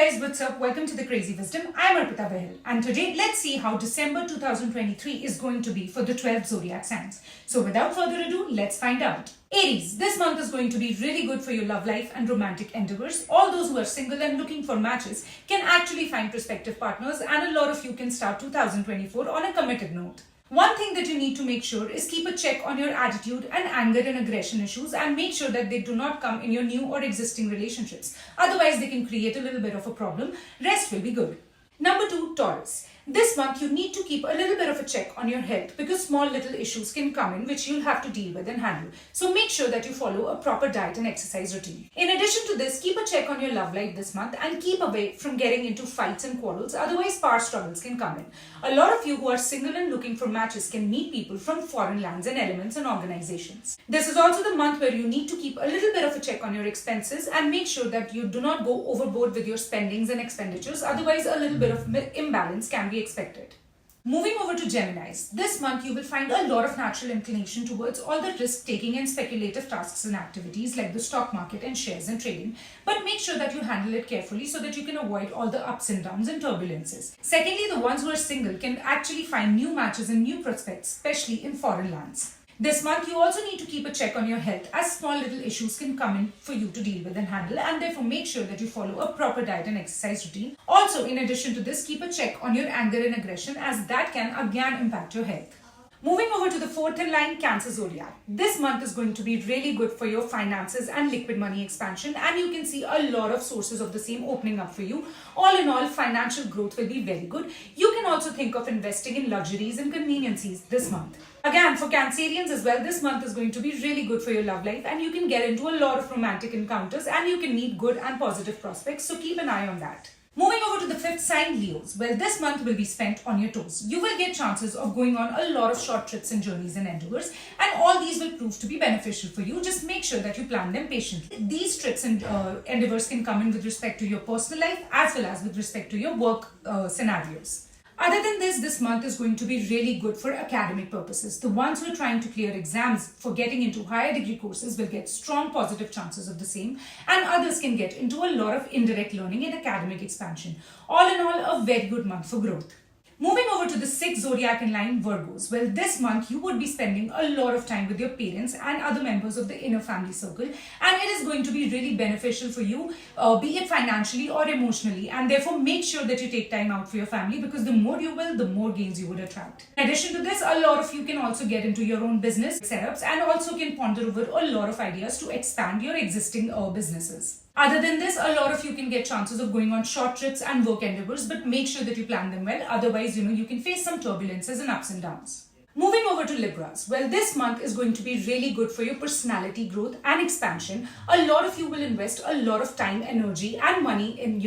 guys, what's up? Welcome to the Crazy Wisdom. I'm Arpita Bahil, and today let's see how December 2023 is going to be for the 12 zodiac signs. So without further ado, let's find out. Aries, this month is going to be really good for your love life and romantic endeavors. All those who are single and looking for matches can actually find prospective partners, and a lot of you can start 2024 on a committed note. One thing that you need to make sure is keep a check on your attitude and anger and aggression issues, and make sure that they do not come in your new or existing relationships. Otherwise, they can create a little bit of a problem. Rest will be good. Number 2, Taurus. This month, you need to keep a little bit of a check on your health because small little issues can come in which you'll have to deal with and handle. So make sure that you follow a proper diet and exercise routine. In addition to this, keep a check on your love life this month and keep away from getting into fights and quarrels. Otherwise, power struggles can come in. A lot of you who are single and looking for matches can meet people from foreign lands and elements and organizations. This is also the month where you need to keep a little bit of a check on your expenses and make sure that you do not go overboard with your spendings and expenditures. Otherwise, a little bit of imbalance can be expected. Moving over to Geminis, this month you will find a lot of natural inclination towards all the risk-taking and speculative tasks and activities like the stock market and shares and trading, but make sure that you handle it carefully so that you can avoid all the ups and downs and turbulences. Secondly, the ones who are single can actually find new matches and new prospects, especially in foreign lands. This month, you also need to keep a check on your health as small little issues can come in for you to deal with and handle, and therefore make sure that you follow a proper diet and exercise routine. Also, in addition to this, keep a check on your anger and aggression as that can again impact your health. Moving over to the fourth in line, Cancer Zodiac. This month is going to be really good for your finances and liquid money expansion, and you can see a lot of sources of the same opening up for you. All in all, financial growth will be very good. You can also think of investing in luxuries and conveniences this month. Again, for Cancerians as well, this month is going to be really good for your love life, and you can get into a lot of romantic encounters and you can meet good and positive prospects, so keep an eye on that. Moving over to the fifth sign, Leos. Well, this month will be spent on your toes. You will get chances of going on a lot of short trips and journeys and endeavors, and all these will prove to be beneficial for you. Just make sure that you plan them patiently. These trips and endeavors can come in with respect to your personal life as well as with respect to your work scenarios. Other than this month is going to be really good for academic purposes. The ones who are trying to clear exams for getting into higher degree courses will get strong positive chances of the same, and others can get into a lot of indirect learning and academic expansion. All in all, a very good month for growth. Moving over to the sixth zodiac in line, Virgos. Well, this month you would be spending a lot of time with your parents and other members of the inner family circle, and it is going to be really beneficial for you, be it financially or emotionally, and therefore make sure that you take time out for your family because the more you will, the more gains you would attract. In addition to this, a lot of you can also get into your own business setups and also can ponder over a lot of ideas to expand your existing businesses. Other than this, a lot of you can get chances of going on short trips and work endeavors, but make sure that you plan them well. Otherwise, you can face some turbulences and ups and downs. Moving over to Libras. Well, this month is going to be really good for your personality growth and expansion. A lot of you will invest a lot of time, energy and money in,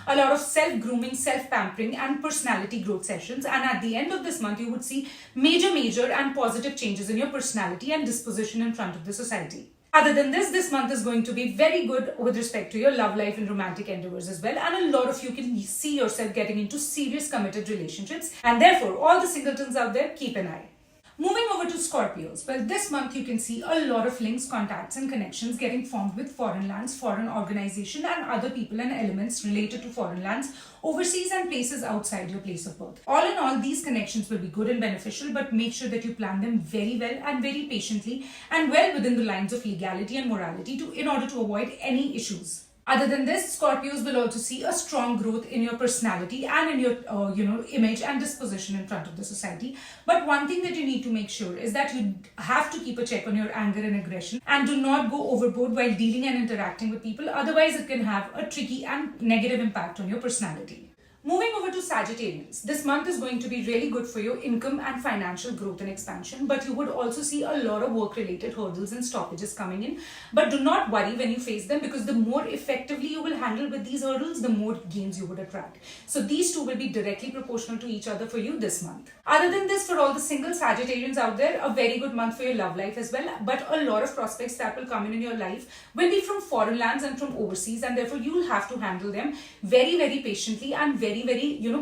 a lot of self-grooming, self-pampering and personality growth sessions. And at the end of this month, you would see major and positive changes in your personality and disposition in front of the society. Other than this month is going to be very good with respect to your love life and romantic endeavors as well. And a lot of you can see yourself getting into serious committed relationships. And therefore, all the singletons out there, keep an eye. Moving over to Scorpios. Well, this month you can see a lot of links, contacts and connections getting formed with foreign lands, foreign organization and other people and elements related to foreign lands, overseas and places outside your place of birth. All in all, these connections will be good and beneficial, but make sure that you plan them very well and very patiently and well within the lines of legality and morality in order to avoid any issues. Other than this, Scorpios will also see a strong growth in your personality and in your, image and disposition in front of the society. But one thing that you need to make sure is that you have to keep a check on your anger and aggression and do not go overboard while dealing and interacting with people. Otherwise, it can have a tricky and negative impact on your personality. Moving over to Sagittarians, this month is going to be really good for your income and financial growth and expansion, but you would also see a lot of work-related hurdles and stoppages coming in. But do not worry when you face them because the more effectively you will handle with these hurdles, the more gains you would attract. So these two will be directly proportional to each other for you this month. Other than this, for all the single Sagittarians out there, a very good month for your love life as well, but a lot of prospects that will come in your life will be from foreign lands and from overseas, and therefore you will have to handle them very patiently and very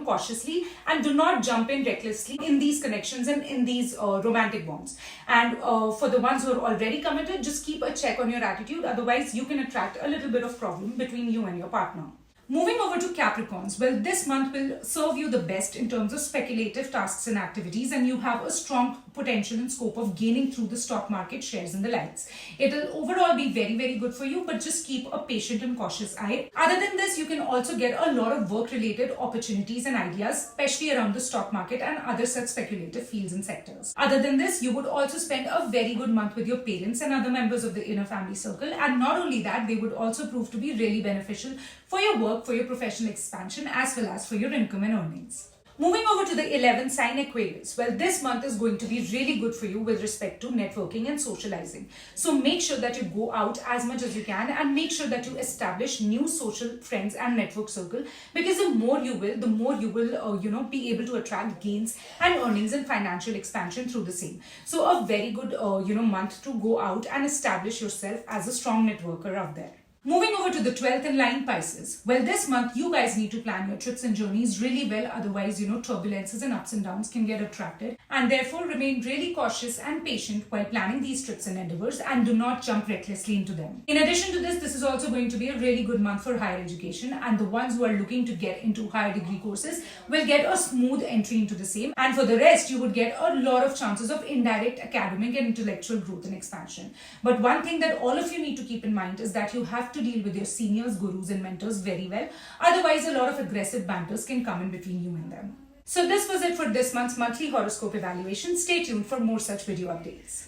cautiously, and do not jump in recklessly in these connections and in these romantic bonds. And for the ones who are already committed, just keep a check on your attitude. Otherwise, you can attract a little bit of problem between you and your partner. Moving over to Capricorns, well, this month will serve you the best in terms of speculative tasks and activities, and you have a strong potential and scope of gaining through the stock market, shares and the likes. It'll overall be very, very good for you, but just keep a patient and cautious eye. Other than this, you can also get a lot of work-related opportunities and ideas, especially around the stock market and other such speculative fields and sectors. Other than this, you would also spend a very good month with your parents and other members of the inner family circle, and not only that, they would also prove to be really beneficial for your work, for your professional expansion, as well as for your income and earnings. Moving over to the 11th sign, Aquarius. Well, this month is going to be really good for you with respect to networking and socializing. So make sure that you go out as much as you can and make sure that you establish new social friends and network circle, because the more you will be able to attract gains and earnings and financial expansion through the same. So a very good month to go out and establish yourself as a strong networker out there. Moving over to the 12th in line, Pisces. Well, this month you guys need to plan your trips and journeys really well. Otherwise, turbulences and ups and downs can get attracted, and therefore remain really cautious and patient while planning these trips and endeavors, and do not jump recklessly into them. In addition to this is also going to be a really good month for higher education, and the ones who are looking to get into higher degree courses will get a smooth entry into the same. And for the rest, you would get a lot of chances of indirect academic and intellectual growth and expansion. But one thing that all of you need to keep in mind is that you have to deal with your seniors, gurus and mentors very well. Otherwise, a lot of aggressive banters can come in between you and them. So this was it for this month's monthly horoscope evaluation. Stay tuned for more such video updates.